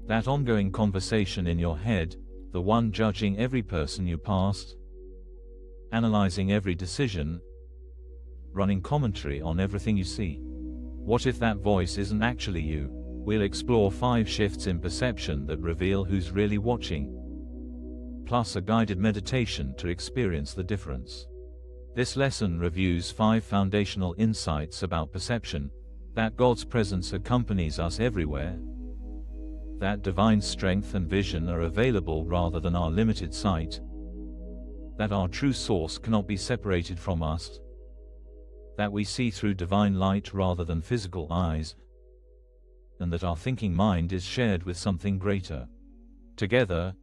That ongoing conversation in your head, the one judging every person you pass, analyzing every decision, running commentary on everything you see. What if that voice isn't actually you? We'll explore 5 shifts in perception that reveal who's really watching, plus a guided meditation to experience the difference. This lesson reviews 5 foundational insights about perception: that God's presence accompanies us everywhere, that divine strength and vision are available rather than our limited sight, that our true source cannot be separated from us, that we see through divine light rather than physical eyes, and that our thinking mind is shared with something greater. Together,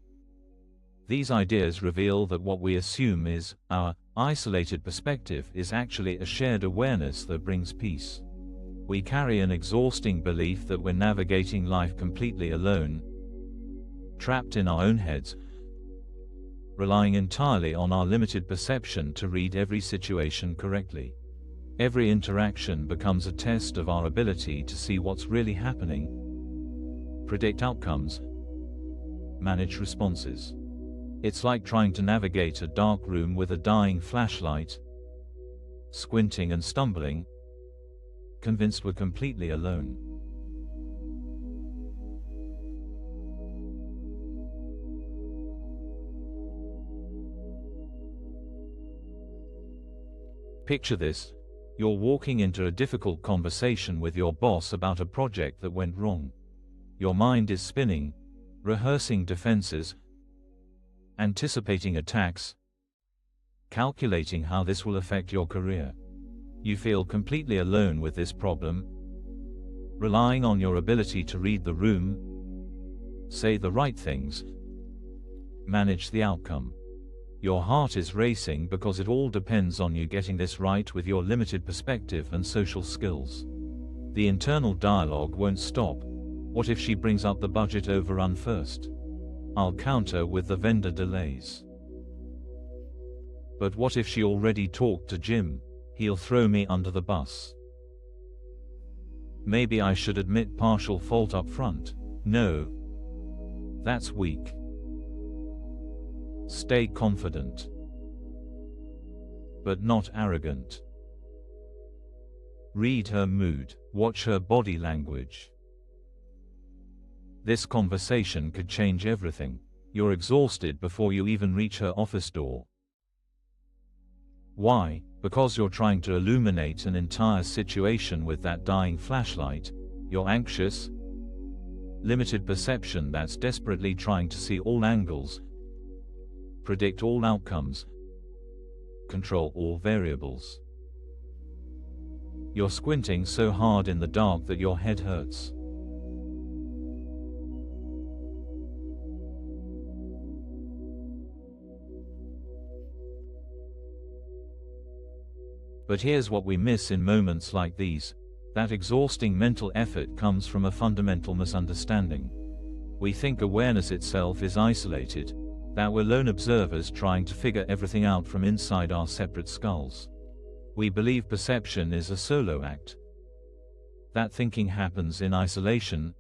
these ideas reveal that what we assume is our isolated perspective is actually a shared awareness that brings peace. We carry an exhausting belief that we're navigating life completely alone, trapped in our own heads, relying entirely on our limited perception to read every situation correctly. Every interaction becomes a test of our ability to see what's really happening, predict outcomes, manage responses. It's like trying to navigate a dark room with a dying flashlight, squinting and stumbling, convinced we're completely alone. Picture this. You're walking into a difficult conversation with your boss about a project that went wrong. Your mind is spinning, rehearsing defenses, anticipating attacks, calculating how this will affect your career. You feel completely alone with this problem, relying on your ability to read the room, say the right things, manage the outcome. Your heart is racing because it all depends on you getting this right with your limited perspective and social skills. The internal dialogue won't stop. What if she brings up the budget overrun first? I'll counter with the vendor delays. But what if she already talked to Jim? He'll throw me under the bus. Maybe I should admit partial fault up front. No. That's weak. Stay confident, but not arrogant. Read her mood, watch her body language. This conversation could change everything. You're exhausted before you even reach her office door. Why? Because you're trying to illuminate an entire situation with that dying flashlight. You're anxious, limited perception that's desperately trying to see all angles, predict all outcomes, control all variables. You're squinting so hard in the dark that your head hurts. But here's what we miss in moments like these. That exhausting mental effort comes from a fundamental misunderstanding. We think awareness itself is isolated, that we're lone observers trying to figure everything out from inside our separate skulls. We believe perception is a solo act, that thinking happens in isolation,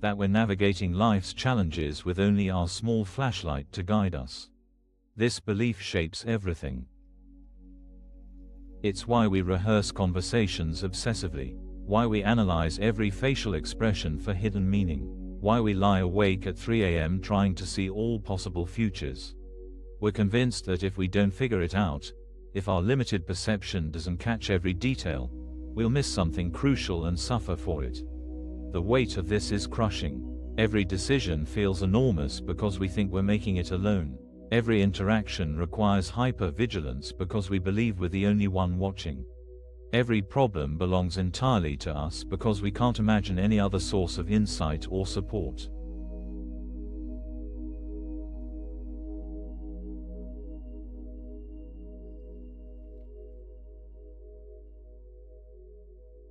that we're navigating life's challenges with only our small flashlight to guide us. This belief shapes everything. It's why we rehearse conversations obsessively, why we analyze every facial expression for hidden meaning, why we lie awake at 3 a.m. trying to see all possible futures. We're convinced that if we don't figure it out, if our limited perception doesn't catch every detail, we'll miss something crucial and suffer for it. The weight of this is crushing. Every decision feels enormous because we think we're making it alone. Every interaction requires hyper-vigilance because we believe we're the only one watching. Every problem belongs entirely to us because we can't imagine any other source of insight or support.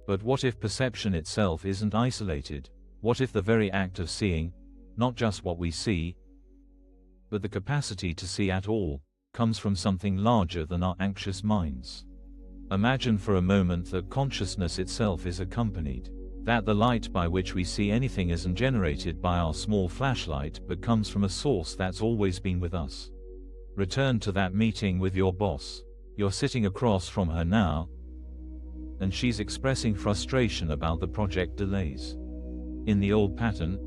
But what if perception itself isn't isolated? What if the very act of seeing, not just what we see, but the capacity to see at all, comes from something larger than our anxious minds? Imagine for a moment that consciousness itself is accompanied. That the light by which we see anything isn't generated by our small flashlight but comes from a source that's always been with us. Return to that meeting with your boss. You're sitting across from her now, and she's expressing frustration about the project delays. In the old pattern,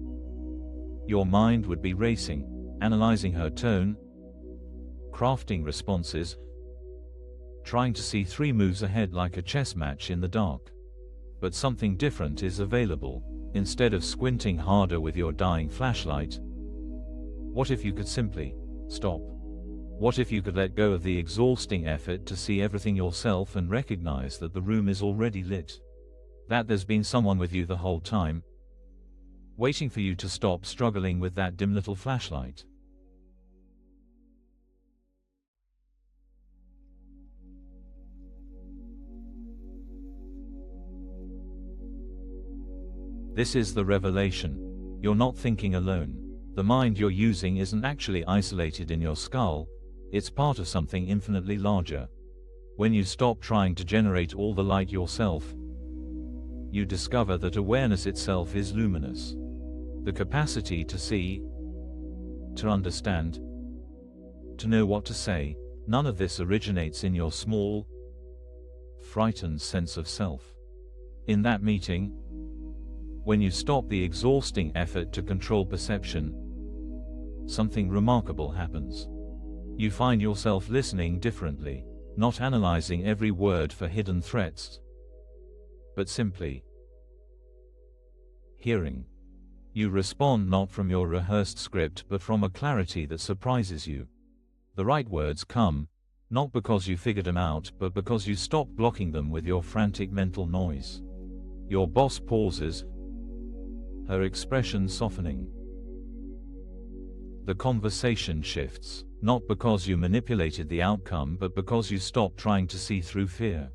your mind would be racing, analyzing her tone, crafting responses, trying to see 3 moves ahead like a chess match in the dark. But something different is available. Instead of squinting harder with your dying flashlight, what if you could simply stop? What if you could let go of the exhausting effort to see everything yourself and recognize that the room is already lit? That there's been someone with you the whole time, waiting for you to stop struggling with that dim little flashlight. This is the revelation. You're not thinking alone. The mind you're using isn't actually isolated in your skull, it's part of something infinitely larger. When you stop trying to generate all the light yourself, you discover that awareness itself is luminous. The capacity to see, to understand, to know what to say, none of this originates in your small, frightened sense of self. In that meeting, when you stop the exhausting effort to control perception, something remarkable happens. You find yourself listening differently, not analyzing every word for hidden threats, but simply hearing. You respond not from your rehearsed script but from a clarity that surprises you. The right words come, not because you figured them out but because you stop blocking them with your frantic mental noise. Your boss pauses, her expression softening. The conversation shifts, not because you manipulated the outcome but because you stopped trying to see through fear.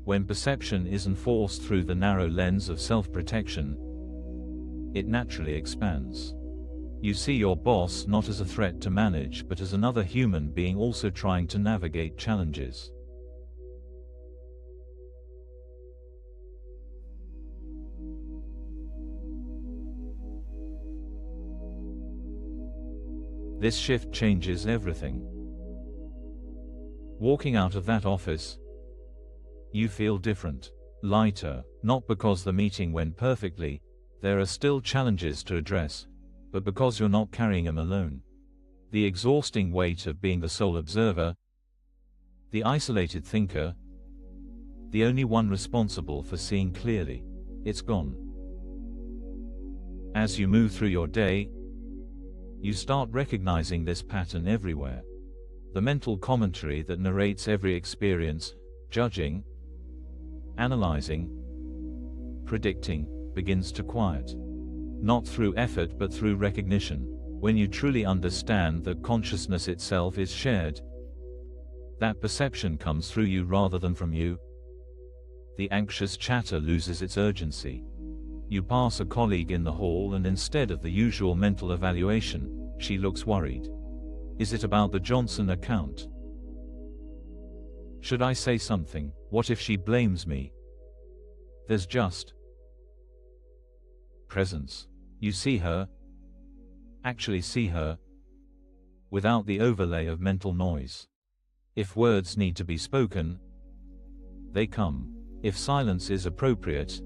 When perception is enforced through the narrow lens of self-protection, it naturally expands. You see your boss not as a threat to manage but as another human being also trying to navigate challenges. This shift changes everything. Walking out of that office, you feel different, lighter, not because the meeting went perfectly, there are still challenges to address, but because you're not carrying them alone. The exhausting weight of being the sole observer, the isolated thinker, the only one responsible for seeing clearly, it's gone. As you move through your day, you start recognizing this pattern everywhere. The mental commentary that narrates every experience, judging, analyzing, predicting, begins to quiet. Not through effort but through recognition. When you truly understand that consciousness itself is shared, that perception comes through you rather than from you, the anxious chatter loses its urgency. You pass a colleague in the hall and instead of the usual mental evaluation, she looks worried. Is it about the Johnson account? Should I say something? What if she blames me? There's just presence. You see her, actually see her, without the overlay of mental noise. If words need to be spoken, they come. If silence is appropriate,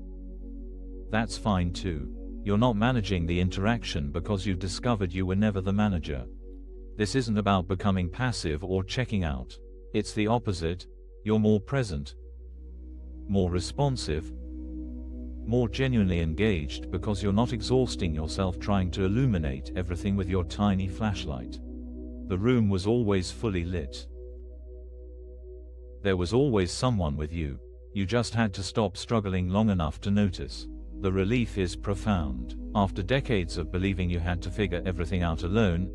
that's fine too. You're not managing the interaction because you've discovered you were never the manager. This isn't about becoming passive or checking out. It's the opposite. You're more present, more responsive, more genuinely engaged because you're not exhausting yourself trying to illuminate everything with your tiny flashlight. The room was always fully lit. There was always someone with you. You just had to stop struggling long enough to notice. The relief is profound. After decades of believing you had to figure everything out alone,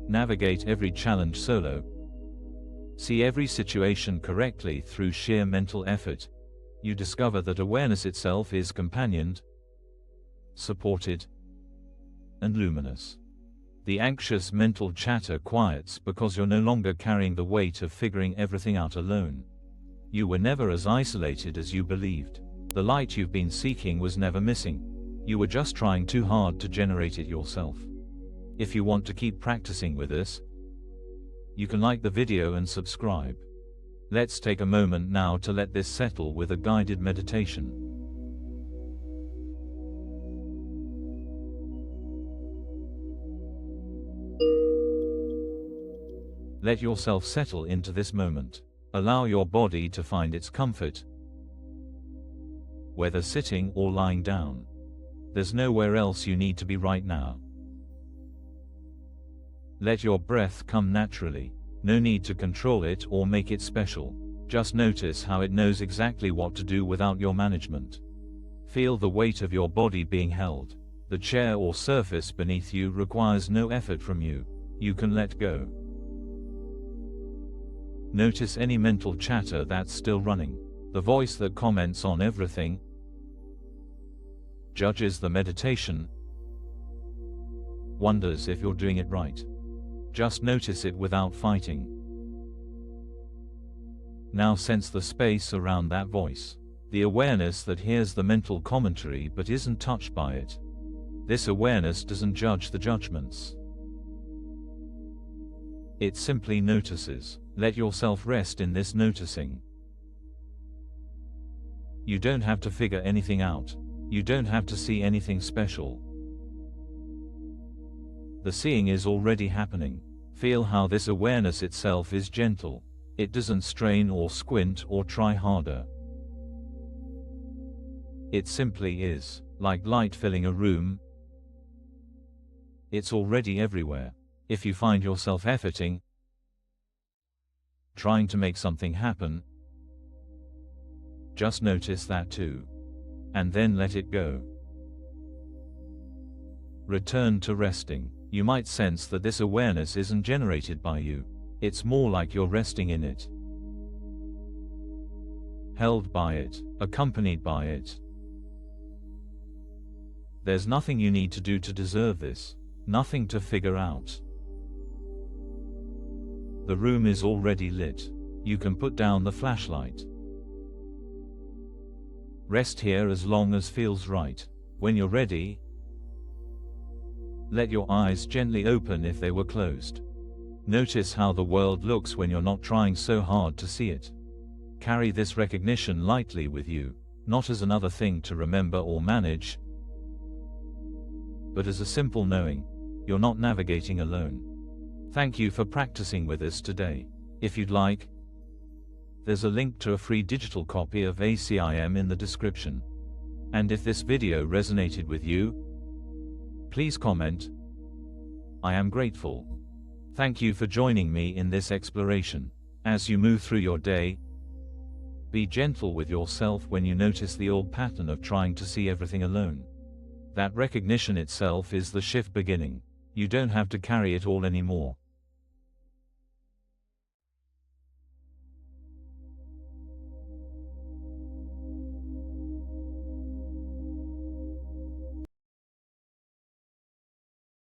navigate every challenge solo, see every situation correctly through sheer mental effort, you discover that awareness itself is companioned, supported, and luminous. The anxious mental chatter quiets because you're no longer carrying the weight of figuring everything out alone. You were never as isolated as you believed. The light you've been seeking was never missing. You were just trying too hard to generate it yourself. If you want to keep practicing with this, you can like the video and subscribe. Let's take a moment now to let this settle with a guided meditation. Let yourself settle into this moment. Allow your body to find its comfort, whether sitting or lying down. There's nowhere else you need to be right now. Let your breath come naturally. No need to control it or make it special. Just notice how it knows exactly what to do without your management. Feel the weight of your body being held. The chair or surface beneath you requires no effort from you. You can let go. Notice any mental chatter that's still running. The voice that comments on everything, judges the meditation, wonders if you're doing it right. Just notice it without fighting. Now sense the space around that voice. The awareness that hears the mental commentary but isn't touched by it. This awareness doesn't judge the judgments. It simply notices. Let yourself rest in this noticing. You don't have to figure anything out. You don't have to see anything special. The seeing is already happening. Feel how this awareness itself is gentle. It doesn't strain or squint or try harder. It simply is, like light filling a room. It's already everywhere. If you find yourself efforting, trying to make something happen, just notice that too. And then let it go. Return to resting. You might sense that this awareness isn't generated by you. It's more like you're resting in it. Held by it, accompanied by it. There's nothing you need to do to deserve this. Nothing to figure out. The room is already lit. You can put down the flashlight. Rest here as long as feels right. When you're ready, let your eyes gently open if they were closed. Notice how the world looks when you're not trying so hard to see it. Carry this recognition lightly with you, not as another thing to remember or manage, but as a simple knowing. You're not navigating alone. Thank you for practicing with us today. If you'd like, there's a link to a free digital copy of ACIM in the description. And if this video resonated with you, please comment. I am grateful. Thank you for joining me in this exploration. As you move through your day, be gentle with yourself when you notice the old pattern of trying to see everything alone. That recognition itself is the shift beginning. You don't have to carry it all anymore.